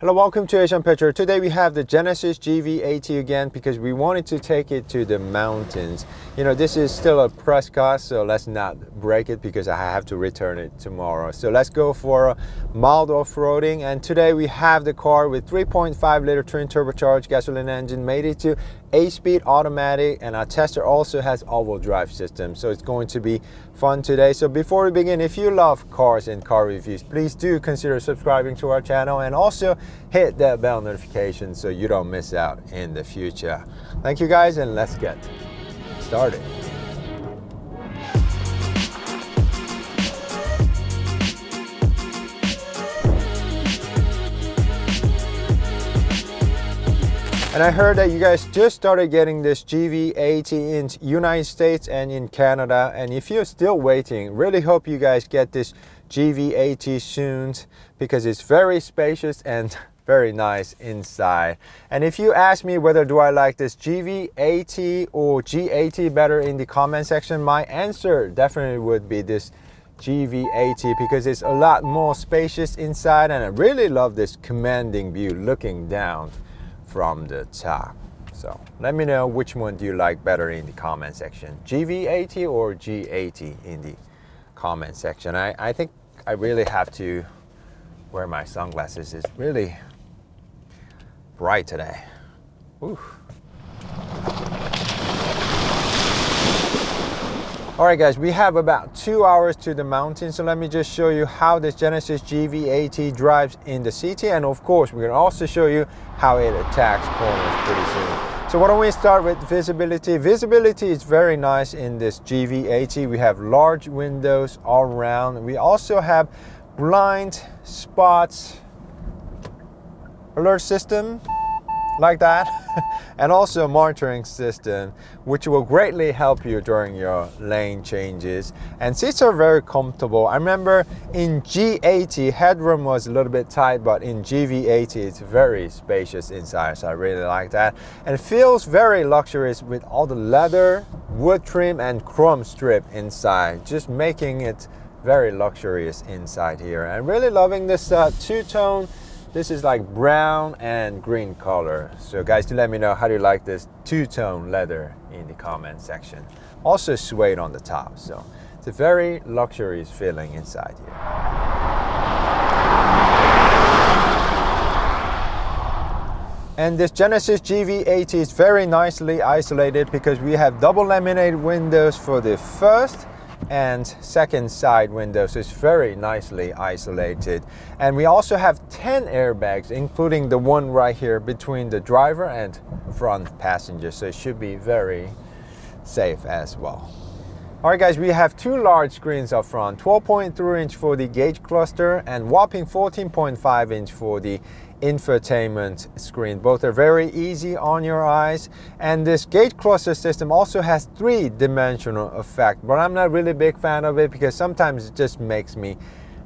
Hello, welcome to Asian Petrol. Today we have the Genesis GV80 again because we wanted to take it to the mountains. You know, this is still a press car, so let's not break it because I have to return it tomorrow. So let's go for a mild off-roading, and today we have the car with 3.5 liter twin turbocharged gasoline engine, made it to 8-speed automatic, and our tester also has all-wheel drive system, so it's going to be fun today. So before we begin, if you love cars and car reviews, please do consider subscribing to our channel and also hit that bell notification so you don't miss out in the future. Thank you guys, and let's get started. And I heard that you guys just started getting this GV80 in United States and in Canada. And if you're still waiting, really hope you guys get this GV80 soon because it's very spacious and very nice inside. And if you ask me whether do I like this GV80 or G80 better in the comment section, my answer definitely would be this GV80 because it's a lot more spacious inside, and I really love this commanding view looking down from the top. So let me know which one do you like better in the comment section, GV80 or G80 in the comment section. I think I really have to wear my sunglasses. It's really bright today. Ooh. All right guys, we have about 2 hours to the mountain, so let me just show you how this Genesis GV80 drives in the city, and of course we're going to also show you how it attacks corners pretty soon. So why don't we start with visibility. Visibility is very nice in this GV80. We have large windows all around. We also have blind spots alert system like that and also a monitoring system which will greatly help you during your lane changes, and seats are very comfortable. I remember in G80 headroom was a little bit tight, but in GV80 it's very spacious inside, so I really like that, and it feels very luxurious with all the leather, wood trim and chrome strip inside, just making it very luxurious inside here. I'm really loving this two-tone. This is like brown and green color. So guys, do let me know how do you like this two-tone leather in the comment section. Also suede on the top, so it's a very luxurious feeling inside here. And this Genesis GV80 is very nicely isolated because we have double laminated windows for the first and second side windows, so it's very nicely isolated. And we also have 10 airbags, including the one right here between the driver and front passenger, so it should be very safe as well. All right guys, we have two large screens up front, 12.3 inch for the gauge cluster and whopping 14.5 inch for the infotainment screen. Both are very easy on your eyes, and this gauge cluster system also has 3-dimensional effect, but I'm not really a big fan of it because sometimes it just makes me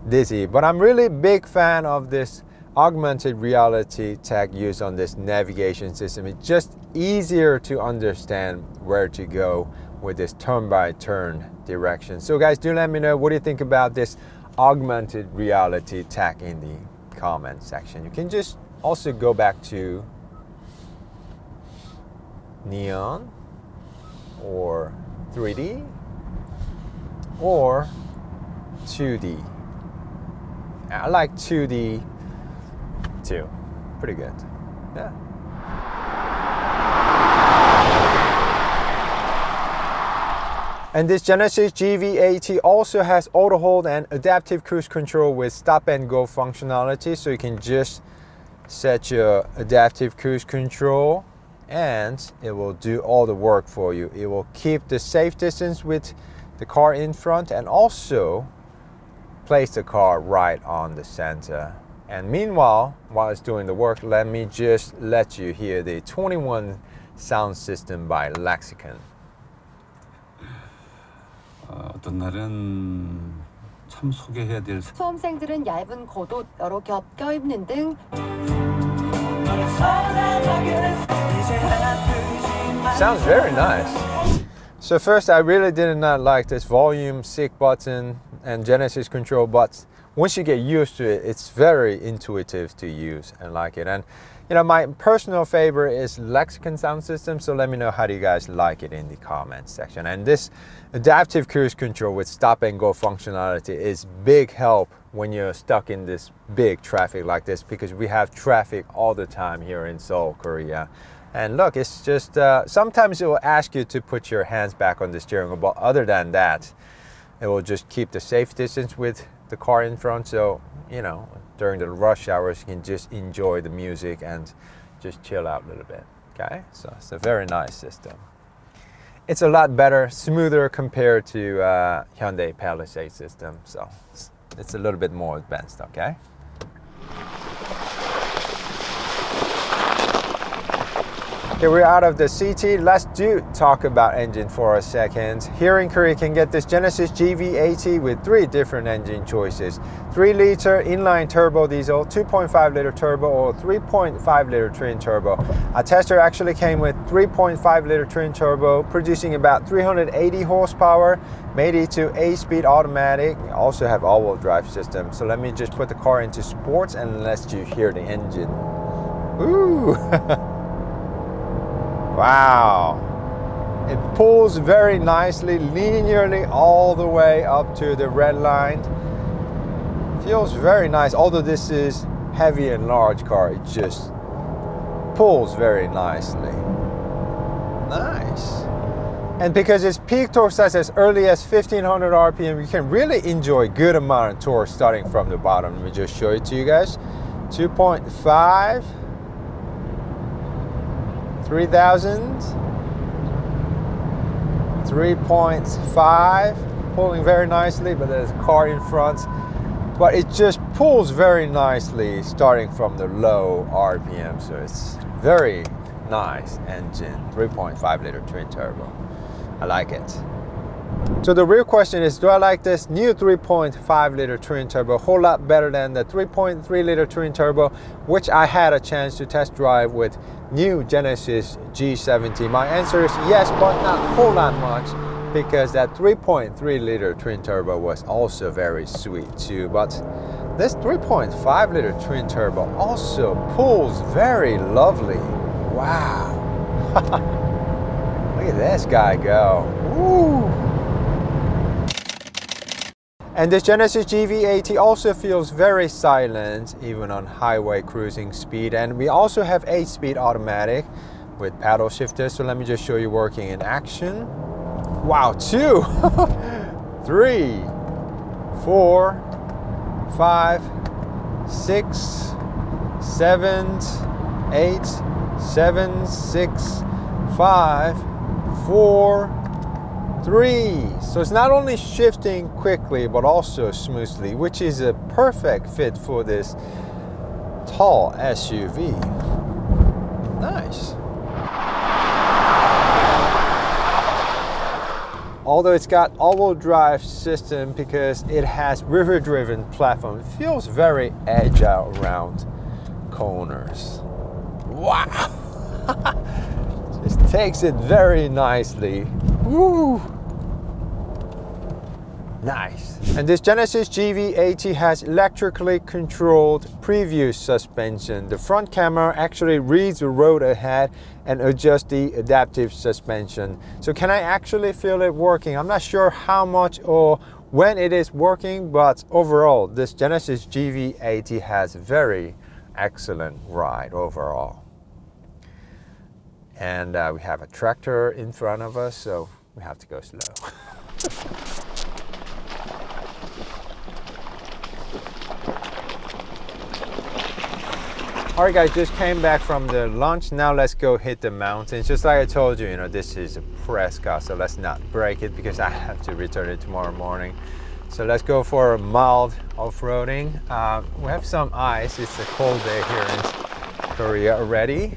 dizzy. But I'm really big fan of this augmented reality tech used on this navigation system. It's just easier to understand where to go with this turn-by-turn direction. So guys, do let me know what do you think about this augmented reality tech in the comment section. You can just also go back to neon or 3D or 2D. I like 2D too. Pretty good. Yeah. And this Genesis GV80 also also auto hold and adaptive cruise control with stop and go functionality, so you can just set your adaptive cruise control and it will do all the work for you. It will keep the safe distance with the car in front and also place the car right on the center. And meanwhile, while it's doing the work, let me just let you hear the 21 sound system by Lexicon. 어떤 날은 참 소개해야 될 수험생들은 얇은 겉옷 여러 겹 껴입는 등 Sounds very nice. So first, I really did not like this volume, sync button, and Genesis control, but once you get used to it, it's very intuitive to use and like it. And you know, my personal favorite is Lexicon sound system, so let me know how do you guys like it in the comments section. And this adaptive cruise control with stop and go functionality is big help when you're stuck in this big traffic like this, because we have traffic all the time here in Seoul, Korea. And look, it's just sometimes it will ask you to put your hands back on the steering wheel, but other than that, it will just keep the safe distance with the car in front. So you know, during the rush hours, you can just enjoy the music and just chill out a little bit. Okay, so it's a very nice system. It's a lot better, smoother compared to Hyundai Palisade system, so it's a little bit more advanced. Okay. Okay, we're out of the CT. Let's talk about engine for a second. Here in Korea, you can get this Genesis GV80 with 3 different engine choices. 3-liter inline turbo diesel, 2.5-liter turbo, or 3.5-liter twin turbo. Our tester actually came with 3.5-liter twin turbo, producing about 380 horsepower, made it to 8-speed automatic. We also have all-wheel drive system. So let me just put the car into sports and let you hear the engine. Ooh! Wow, it pulls very nicely, linearly all the way up to the red line. Feels very nice, although this is heavy and large car, it just pulls very nicely. Nice. And because its peak torque starts as early as 1500 RPM, you can really enjoy good amount of torque starting from the bottom. Let me just show it to you guys. 2.5. 3,000, 3.5, pulling very nicely, but there's a car in front. But it just pulls very nicely starting from the low RPM, so it's very nice engine, 3.5-liter twin turbo. I like it. So the real question is, do I like this new 3.5-liter twin turbo a whole lot better than the 3.3-liter twin turbo, which I had a chance to test drive with new Genesis G70? My answer is yes, but not a whole lot much, because that 3.3-liter twin turbo was also very sweet too. But this 3.5-liter twin turbo also pulls very lovely. Wow. Look at this guy go. Woo. And this Genesis GV80 also feels very silent, even on highway cruising speed. And we also have 8-speed automatic with paddle shifters. So let me just show you working in action. Wow, 2, 3, 4, 5, 6, 7, 8, 7, 6, 5, 4, 3. So it's not only shifting quickly but also smoothly, which is a perfect fit for this tall SUV. Nice. Although it's got all-wheel drive system, because it has river-driven platform, it feels very agile around corners. Wow. Just takes it very nicely. Woo! Nice. And this Genesis GV80 has electrically controlled preview suspension. The front camera actually reads the road ahead and adjusts the adaptive suspension. So can I actually feel it working? I'm not sure how much or when it is working, but overall this Genesis GV80 has very excellent ride overall. And we have a tractor in front of us, so we have to go slow. All right guys, just came back from the lunch. Now let's go hit the mountains. Just like I told you, this is a press car, so let's not break it because I have to return it tomorrow morning. So let's go for a mild off-roading. We have some ice. It's a cold day here in Korea already.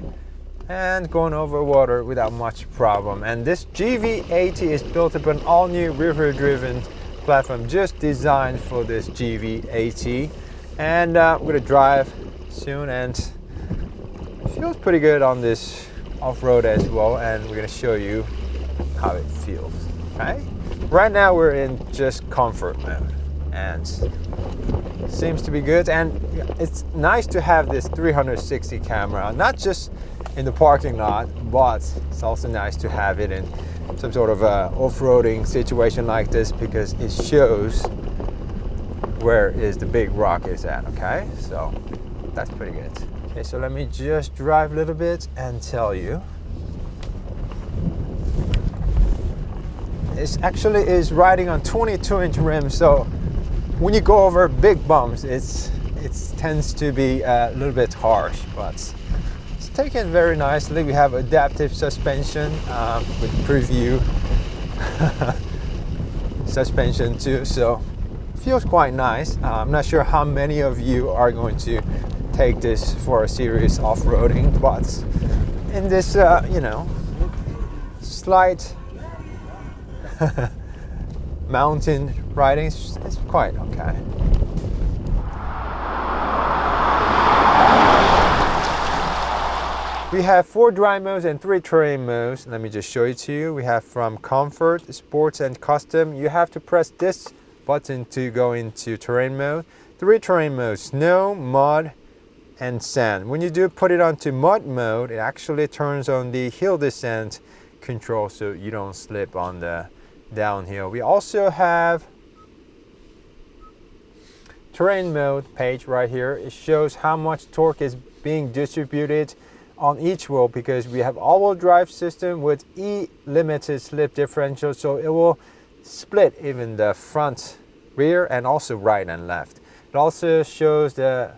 And going over water without much problem. And this GV80 is built upon an all-new river-driven platform just designed for this GV80. And we're gonna drive soon, and it feels pretty good on this off-road as well, and we're gonna show you how it feels. Okay, right now we're in just comfort mode. and seems to be good. And it's nice to have this 360 camera, not just in the parking lot, but it's also nice to have it in some sort of a off-roading situation like this, because it shows where is the big rock is at. Okay, so that's pretty good. Okay, so let me just drive a little bit and tell you. It actually is riding on 22-inch rims, so when you go over big bumps, it tends to be a little bit harsh, but it's taken very nicely. We have adaptive suspension with preview suspension too, so feels quite nice. I'm not sure how many of you are going to take this for a serious off-roading, but in this you know, slight mountain riding, it's quite okay. We have 4 drive modes and 3 terrain modes. Let me just show it to you. We have from comfort, sports, and custom. You have to press this button to go into terrain mode. 3 terrain modes: snow, mud, and sand. When you do put it onto mud mode, it actually turns on the hill descent control so you don't slip on the downhill. We also have terrain mode page right here. It shows how much torque is being distributed on each wheel, because we have all-wheel drive system with limited-slip differential, so it will split even the front, rear, and also right and left. It also shows the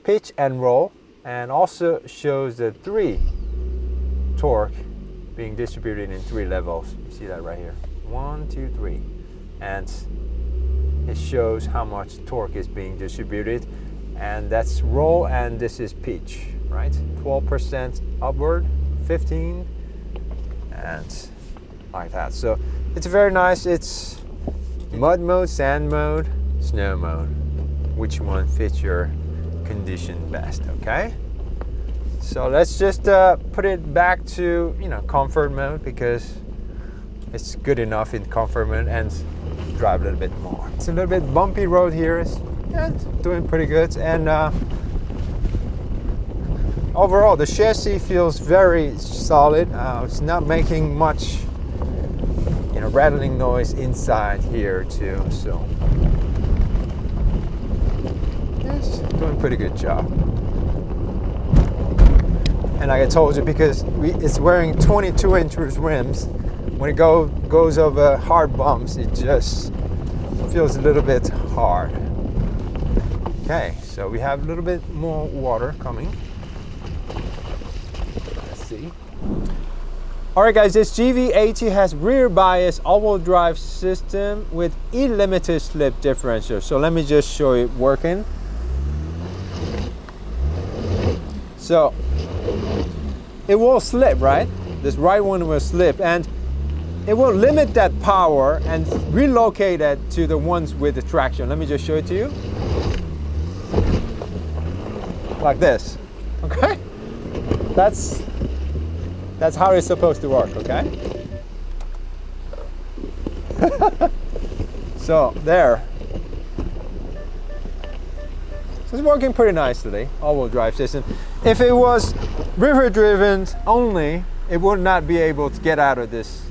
pitch and roll, and also shows the 3 torque being distributed in 3 levels. You see that right here, 1, 2, 3, and it shows how much torque is being distributed, and that's roll, and this is pitch, right? 12% upward, 15, and like that. So it's very nice. It's mud mode, sand mode, snow mode. Which one fits your condition best? Okay. So let's just put it back to, you know, comfort mode, because it's good enough in comfort mode, and drive a little bit more. It's a little bit bumpy road here. It's doing pretty good, and overall the chassis feels very solid. It's not making much, you know, rattling noise inside here too. So it's doing a pretty good job. And like I told you, because it's wearing 22-inch rims, when it goes over hard bumps, it just feels a little bit hard. Okay, so we have a little bit more water coming. Let's see. All right, guys, this GV80 has rear bias all-wheel drive system with limited-slip differential. So let me just show you working. So it will slip, right? This right one will slip, and it will limit that power and relocate it to the ones with the traction. Let me just show it to you. Like this, okay? That's how it's supposed to work, okay? So there. So it's working pretty nicely, all-wheel drive system. If it was river-driven only, it would not be able to get out of this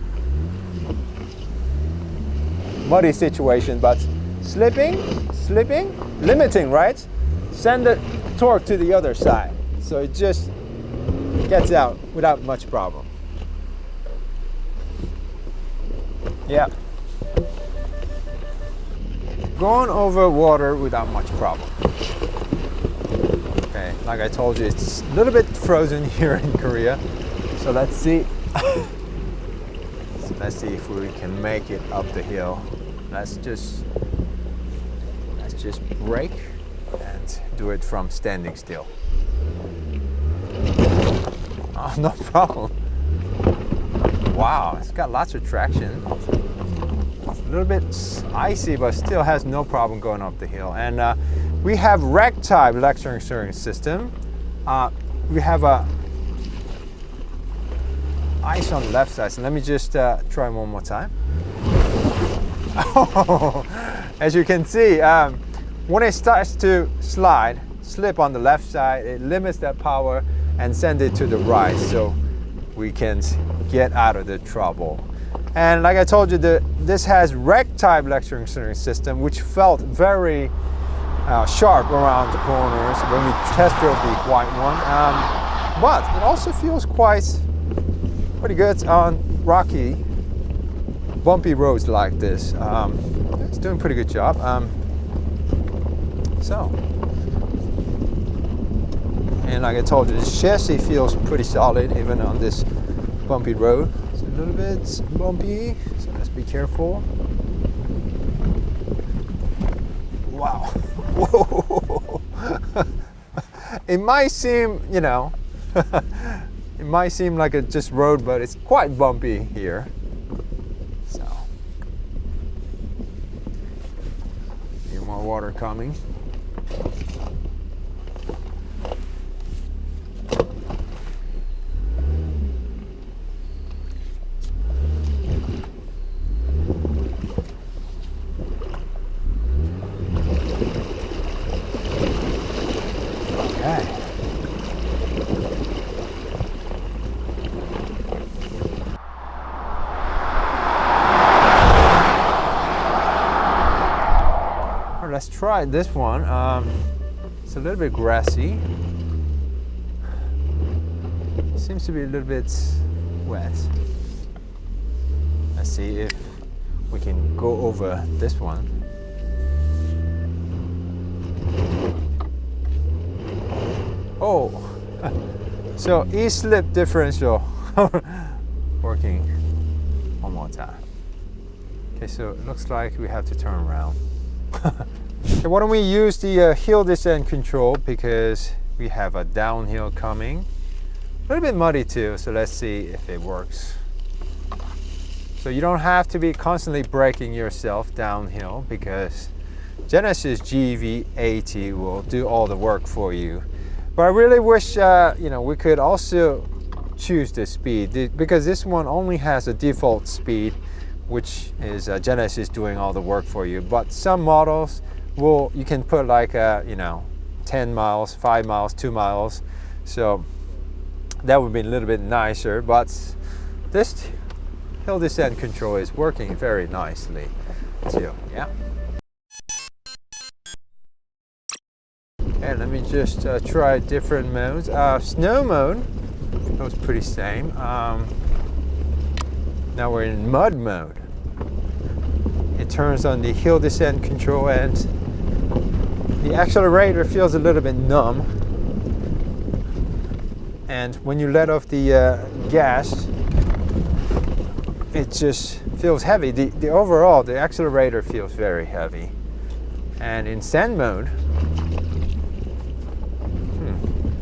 muddy situation, but slipping, limiting, right? Send the torque to the other side, so it just gets out without much problem. Yeah. Going over water without much problem. Okay, like I told you, it's a little bit frozen here in Korea. So let's see. Let's see if we can make it up the hill. Let's just brake and do it from standing still. Oh, no problem. Wow, it's got lots of traction. It's a little bit icy, but still has no problem going up the hill. And we have rack type electronic steering system. We have a ice on the left side. So let me just try one more time. Oh, As you can see, when it starts to slip on the left side, it limits that power and send it to the right so we can get out of the trouble. And like I told you, this has rec type electric steering system, which felt very sharp around the corners when we test drove the white one. But it also feels quite pretty good on rocky, bumpy roads like this. It's doing a pretty good job. And like I told you, the chassis feels pretty solid even on this bumpy road. It's a little bit bumpy, so let's be careful. Wow. Whoa. It might seem, you know, it might seem like a just road, but it's quite bumpy here. So, more water coming. Let's try this one. It's a little bit grassy. Seems to be a little bit wet. Let's see if we can go over this one. Oh, so Limited-slip Differential working one more time. Okay, so it looks like we have to turn around. So why don't we use the hill descent control, because we have a downhill coming. A little bit muddy too, so let's see if it works. So you don't have to be constantly braking yourself downhill, because Genesis GV80 will do all the work for you. But I really wish you know, we could also choose the speed, because this one only has a default speed, which is Genesis doing all the work for you. But some models will, you can put like you know, 10 miles, 5 miles, 2 miles. So that would be a little bit nicer. But this hill descent control is working very nicely too. Yeah. And let me just try different modes. Snow mode, that was pretty same. Now we're in mud mode. It turns on the hill descent control, and the accelerator feels a little bit numb. And when you let off the gas, it just feels heavy. The overall, the accelerator feels very heavy. And in sand mode,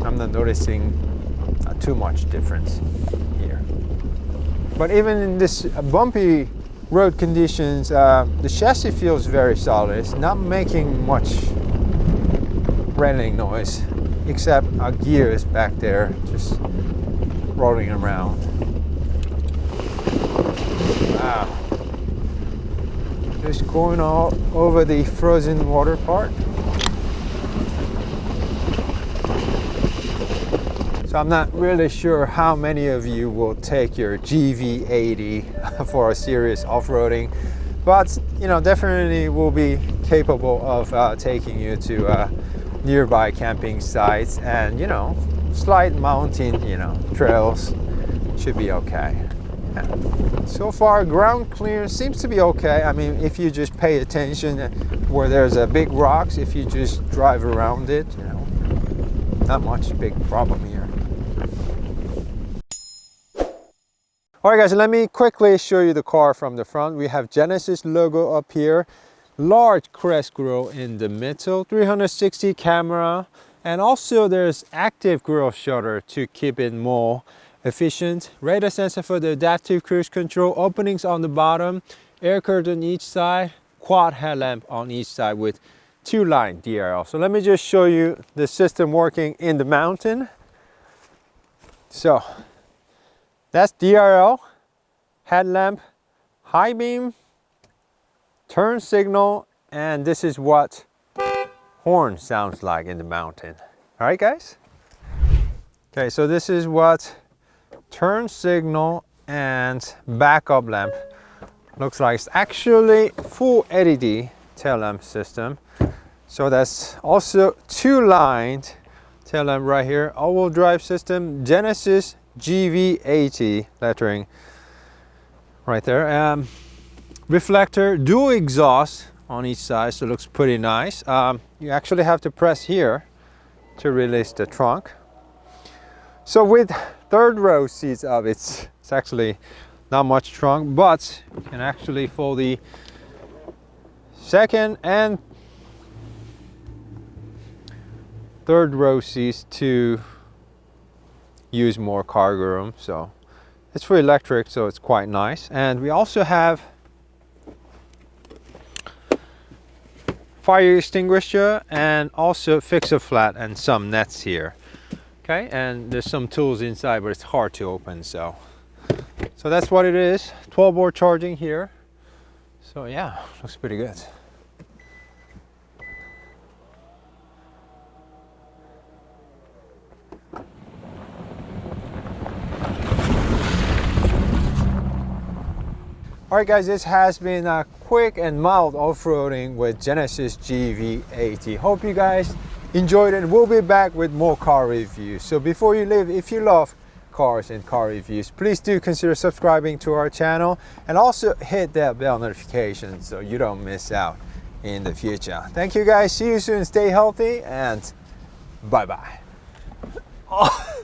I'm not noticing too much difference here. But even in this bumpy road conditions, the chassis feels very solid. It's not making much rattling noise, except our gears back there just rolling around. Wow. Just going all over the frozen water part. So I'm not really sure how many of you will take your GV80 for a serious off-roading, but you know, definitely will be capable of taking you to nearby camping sites, and you know, slight mountain, you know, trails should be okay. So far, ground clearance seems to be okay. I mean, if you just pay attention where there's a big rocks, if you just drive around it, you know, not much big problem here. Alright guys, let me quickly show you the car from the front. We have Genesis logo up here, large crest grille in the middle, 360 camera, and also there's active grille shutter to keep it more efficient. Radar sensor for the adaptive cruise control, openings on the bottom, air curtain each side, quad headlamp on each side with 2-line DRL. So let me just show you the system working in the mountain. So that's DRL, headlamp, high beam, turn signal, and this is what horn sounds like in the mountain. All right, guys? Okay, so this is what turn signal and backup lamp looks like. It's actually full LED tail lamp system. So that's also 2-lined tail lamp right here. All-wheel drive system, Genesis GV80 lettering right there. Reflector, dual exhaust on each side, so it looks pretty nice. You actually have to press here to release the trunk. So with third row seats up, it's actually not much trunk, but you can actually fold the second and third row seats to use more cargo room. So it's for electric, so it's quite nice. And we also have fire extinguisher and also fixer flat and some nets here. Okay, and there's some tools inside, but it's hard to open. So that's what it is. 12-volt charging here. So yeah, looks pretty good. Alright guys, this has been a quick and mild off-roading with Genesis GV80. Hope you guys enjoyed it. We'll be back with more car reviews. So before you leave, if you love cars and car reviews, please do consider subscribing to our channel and also hit that bell notification so you don't miss out in the future. Thank you guys. See you soon. Stay healthy and bye-bye. Oh.